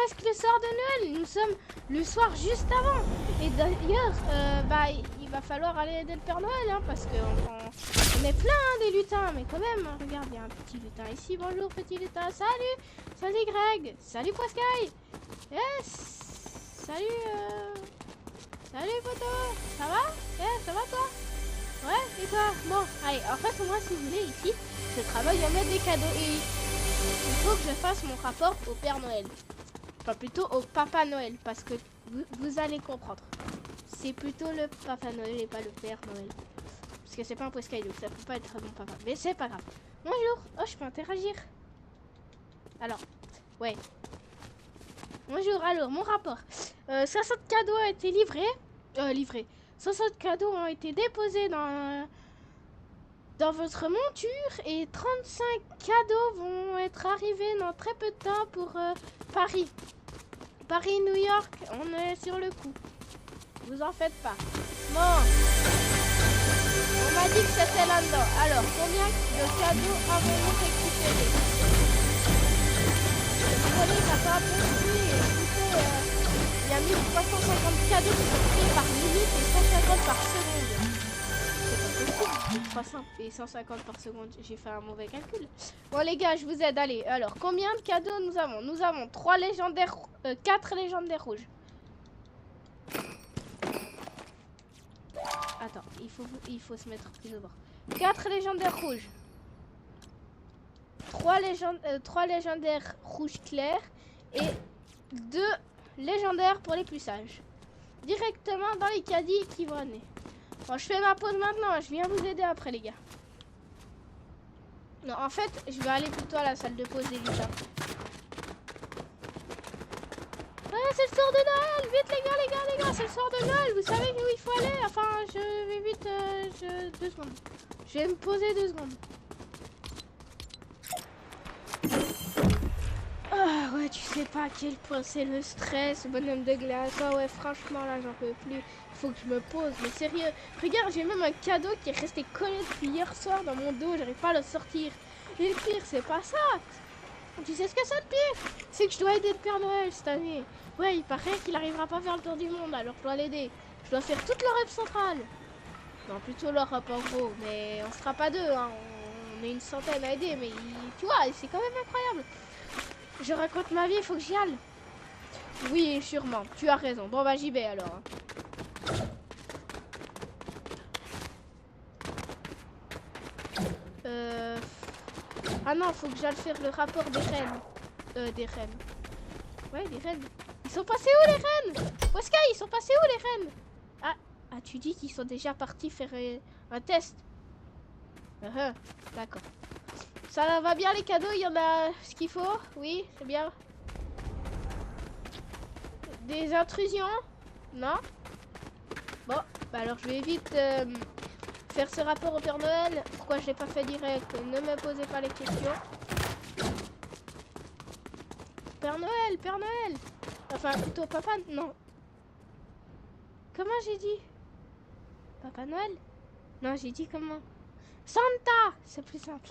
presque le soir de Noël. Nous sommes le soir juste avant. Et d'ailleurs, il va falloir aller aider le Père Noël, hein, parce qu'on est plein hein, des lutins. Mais quand même, hein, regarde, il y a un petit lutin ici. Bonjour, petit lutin. Salut. Salut, Greg. Salut, Pascal. Yes. Salut, salut, poteau. Ça va? Ça va, toi? Ouais, et toi? Bon, allez, en fait, moi, si vous voulez, ici, je travaille à mettre des cadeaux. Et il faut que je fasse mon rapport au Père Noël. Enfin, plutôt au Papa Noël, parce que vous allez comprendre. C'est plutôt le Papa Noël et pas le Père Noël. Parce que c'est pas un Poscaï, donc ça peut pas être mon papa. Mais c'est pas grave. Bonjour. Oh, je peux interagir. Alors, ouais. Bonjour, alors, mon rapport. 60 cadeaux ont été livrés. 60 cadeaux ont été déposés dans votre monture et 35 cadeaux vont être arrivés dans très peu de temps pour Paris. Paris-New York, on est sur le coup. Vous en faites pas. Bon. On m'a dit que c'était là-dedans. Alors, combien de cadeaux avons-nous récupérés? Vous voyez, ça fait un peu de bruit. Écoutez, il y a 1350 cadeaux qui sont pris par minute et 150 par seconde. C'est pas possible. 300 et 150 par seconde. J'ai fait un mauvais calcul. Bon, les gars, je vous aide. Allez, alors, combien de cadeaux nous avons? Nous avons 4 légendaires rouges. Attends, il faut se mettre plus au bord. 4 légendaires rouges. 3 légendaires rouges clairs. Et 2 légendaires pour les plus sages. Directement dans les caddies qui vont amener. Bon, je fais ma pause maintenant. Je viens vous aider après, les gars. Non, en fait, je vais aller plutôt à la salle de pause des lutins. C'est le soir de Noël! Vite les gars, c'est le soir de Noël! Vous savez où il faut aller? Enfin, je vais vite... 2 secondes. Je vais me poser 2 secondes. Ah ouais, tu sais pas à quel point c'est le stress, bonhomme de glace. Ah ouais, franchement, là, j'en peux plus. Il faut que je me pose, mais sérieux. Regarde, j'ai même un cadeau qui est resté collé depuis hier soir dans mon dos. J'arrive pas à le sortir. Et le pire, c'est pas ça. Tu sais ce que c'est le pire? C'est que je dois aider le Père Noël cette année. Ouais, il paraît qu'il arrivera pas à faire le tour du monde, alors je dois l'aider. Je dois faire toute l'Europe centrale. Non, plutôt l'Europe en gros, mais on sera pas 2, hein. On est une centaine à aider, mais tu vois, c'est quand même incroyable. Je raconte ma vie, il faut que j'y aille. Oui, sûrement, tu as raison. Bon, bah j'y vais alors. Ah non, faut que j'aille faire le rapport des reines. Des reines. Ouais, des reines. Ils sont passés où les reines? Oscar, ils sont passés où les reines? Ah, tu dis qu'ils sont déjà partis faire un test. D'accord. Ça va bien les cadeaux, il y en a ce qu'il faut? Oui, c'est bien. Des intrusions? Non? Bon, bah alors je vais vite faire ce rapport au Père Noël. Pourquoi je l'ai pas fait direct? Ne me posez pas les questions. Père Noël, Père Noël. Enfin, plutôt Papa... Non. Comment j'ai dit? Papa Noël? Non, j'ai dit comment? Santa! C'est plus simple.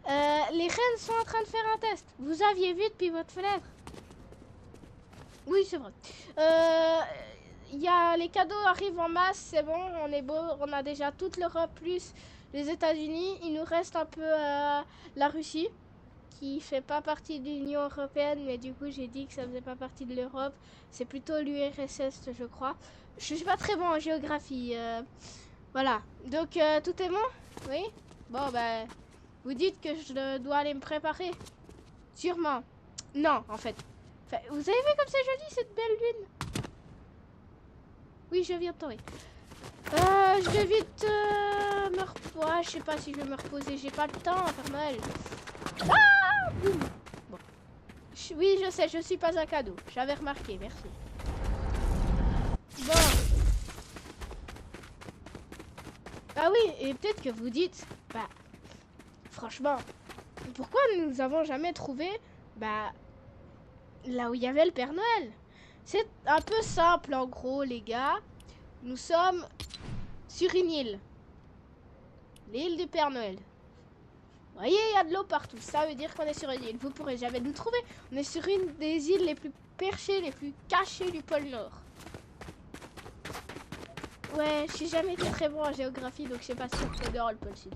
Les reines sont en train de faire un test. Vous aviez vu depuis votre fenêtre? Oui, c'est vrai. Les cadeaux arrivent en masse, c'est bon, on est beau. On a déjà toute l'Europe plus les États-Unis. Il nous reste un peu la Russie, qui fait pas partie de l'Union européenne, mais du coup j'ai dit que ça faisait pas partie de l'Europe. C'est plutôt l'URSS, je crois. Je suis pas très bon en géographie. Voilà. Donc tout est bon? Oui? Bon, bah... Vous dites que je dois aller me préparer? Sûrement. Non, en fait. Enfin, vous avez vu comme c'est joli cette belle lune? Oui, je viens de tomber. Je vais vite me reposer. Je sais pas si je vais me reposer. J'ai pas le temps, Père Noël. Ah! Boum. Bon. Oui, je sais, je suis pas un cadeau. J'avais remarqué, merci. Bon. Ah oui, et peut-être que vous dites... Bah... Franchement, pourquoi nous avons jamais trouvé là où il y avait le Père Noël? C'est un peu simple en gros les gars. Nous sommes sur une île. L'île du Père Noël. Vous voyez, il y a de l'eau partout. Ça veut dire qu'on est sur une île. Vous pourrez jamais nous trouver. On est sur une des îles les plus perchées, les plus cachées du pôle Nord. Ouais, je suis jamais été très bon en géographie, donc je sais pas si c'est dehors le pôle Sud.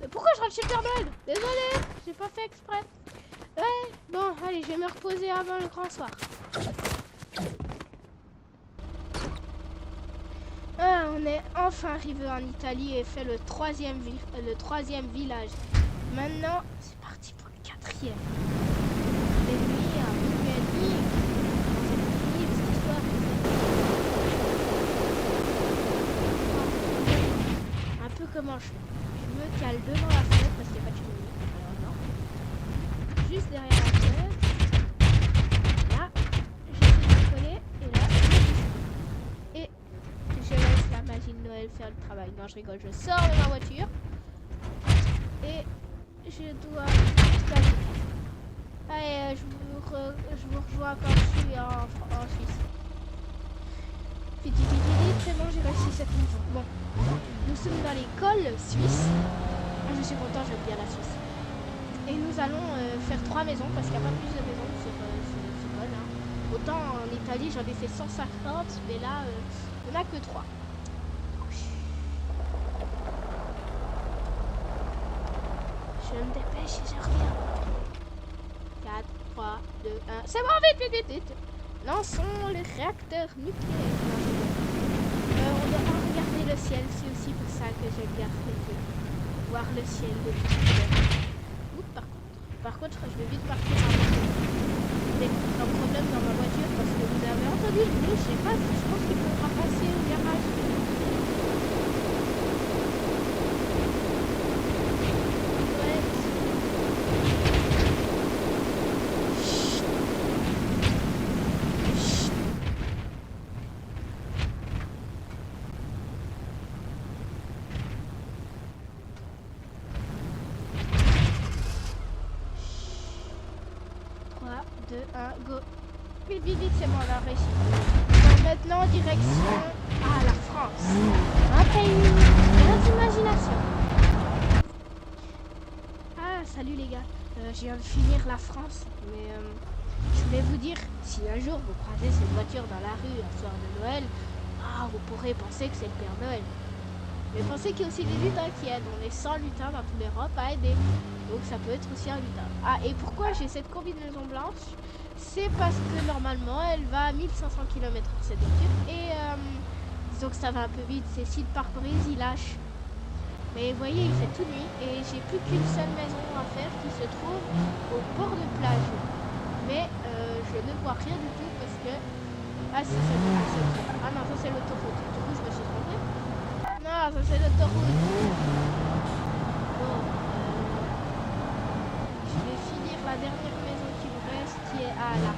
Mais pourquoi je rentre chez le Père Noël? Désolée, j'ai pas fait exprès. Ouais, bon, allez, je vais me reposer avant le grand soir. Ah, on est enfin arrivé en Italie et fait le troisième village. Maintenant, c'est parti pour le quatrième. Les nuits à minuit et demi. C'est fini cette histoire. Un peu comment je fais. Je me cale devant la fenêtre parce qu'il n'y a pas de cheminée. Alors non. Juste derrière la fenêtre. Là, j'essaie de coller. Et là, et je laisse la magie de Noël faire le travail. Non, je rigole. Je sors de ma voiture. Et je dois... Allez, je vous rejoins quand je suis en Suisse. Vite, c'est bon, j'ai réussi cette mission. Bon, nous sommes dans l'école suisse. Je suis content, j'aime bien la Suisse. Et nous allons faire 3 maisons parce qu'il n'y a pas plus de maisons sur ce pôle. Hein. Autant en Italie, j'en ai fait 150, mais là, on n'a que 3. Je me dépêche et je reviens. 4, 3, 2, 1. C'est bon, vite. Lançons le réacteur nucléaire. On doit regarder le ciel. C'est aussi pour ça que j'aime bien voir le ciel depuis tout à l'heure. Par contre, je vais vite partir avec un problème dans ma voiture parce que vous avez entendu le bruit. Je sais pas, je pense qu'il faudra passer au garage. Go. Vite, c'est bon, on a réussi. Donc maintenant, direction à la France. Un pays plein d'imagination. Ah, salut les gars. Je viens de finir la France. Mais je voulais vous dire, si un jour vous croisez cette voiture dans la rue un soir de Noël, vous pourrez penser que c'est le Père Noël. Mais pensez qu'il y a aussi des lutins qui aident. On est 100 lutins dans toute l'Europe à aider. Donc ça peut être aussi un lutin. Ah, et pourquoi j'ai cette combinaison blanche? C'est parce que normalement elle va à 1500 km/h cette voiture. Et disons que ça va un peu vite. C'est si le pare-brise il lâche. Mais vous voyez, il fait toute nuit. Et j'ai plus qu'une seule maison à faire qui se trouve au bord de plage. Mais je ne vois rien du tout parce que... Ah, c'est ah non, ça c'est l'autoroute. Du coup, je me suis trompée. Non, ça c'est l'autoroute. Bon, je vais finir la dernière maison qui me reste, qui est là.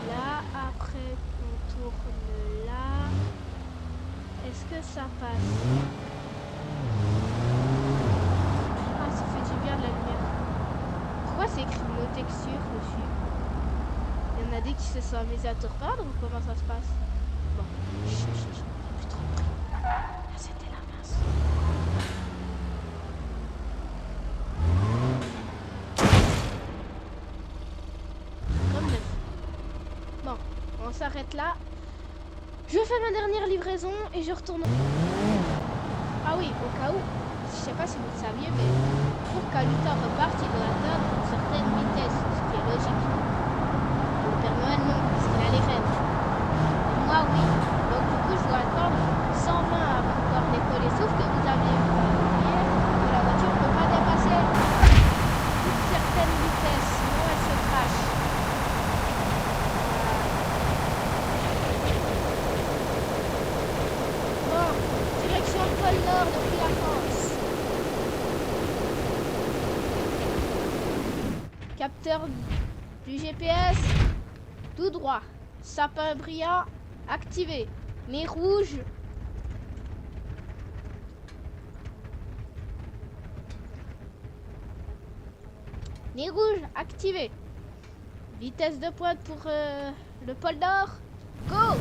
Là, après on tourne là. Est-ce que ça passe? Ah, ça fait du bien de la lumière. Pourquoi c'est écrit nos textures dessus? Il y en a des qui se sont amusés à te repeindre ou comment ça se passe? Bon, plus trop de bruit. C'était la mince. Comme neuf. Bon, on s'arrête là. Je fais ma dernière livraison et je retourne. Ah oui, au cas où, je sais pas si vous le saviez, mais pour qu'un lutin reparte, il doit atteindre une certaine vitesse, ce qui est logique. Le Père Noël non, parce qu'il a les rênes. Et moi oui. Donc du coup, je dois attendre 120 avant de pouvoir décoller. Sauf que vous avez vu hier que la voiture ne peut pas dépasser une certaine vitesse, sinon elle se crache. Bon, direction le pôle Nord depuis la France. Capteur du GPS, tout droit. Sapin brillant, activé. Nez rouge. Nez rouge, activé. Vitesse de pointe pour le pôle Nord. Go!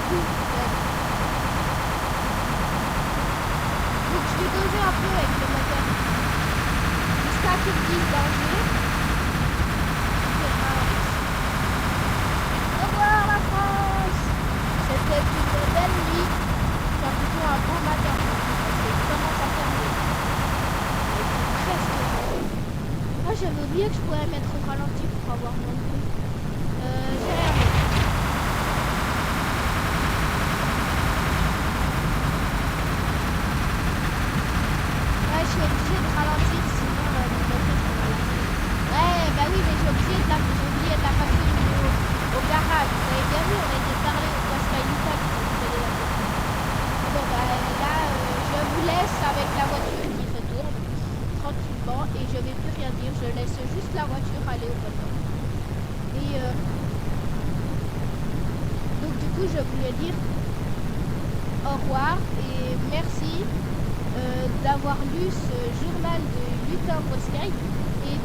coup, donc je vais doser un peu avec le moteur jusqu'à qu'il me dise danger. Au revoir la France. C'était une belle nuit, enfin plutôt un beau matin. C'est commence à fermer. Il était presque jour. Ah, j'avais oublié que je pourrais mettre au ralenti pour avoir moins de bruit. J'ai rien mis. Ouais, je suis obligée de ralentir, sinon le moteur se ralentit. Ouais, bah oui, mais j'ai oublié de la passer au garage. Vous avez bien vu, on a été parler au Pascal Lucas qui s'occupait de la voiture. Bon, bah là, je vous laisse avec la voiture qui se tourne tranquillement et je vais plus rien dire. Je laisse juste la voiture aller au poteau. Et donc du coup, je voulais dire au revoir et merci d'avoir lu ce journal de Lutin Boscaï et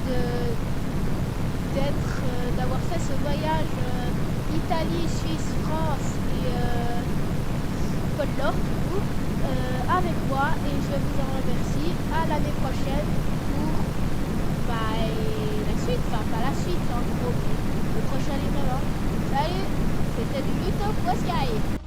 d'avoir fait ce voyage Italie, Suisse, France et Pôle Nord du coup avec moi, et je vous en remercie. À l'année prochaine pour la suite, enfin pas la suite en gros, le prochain événement. Salut, c'était du Lutin Boscaï.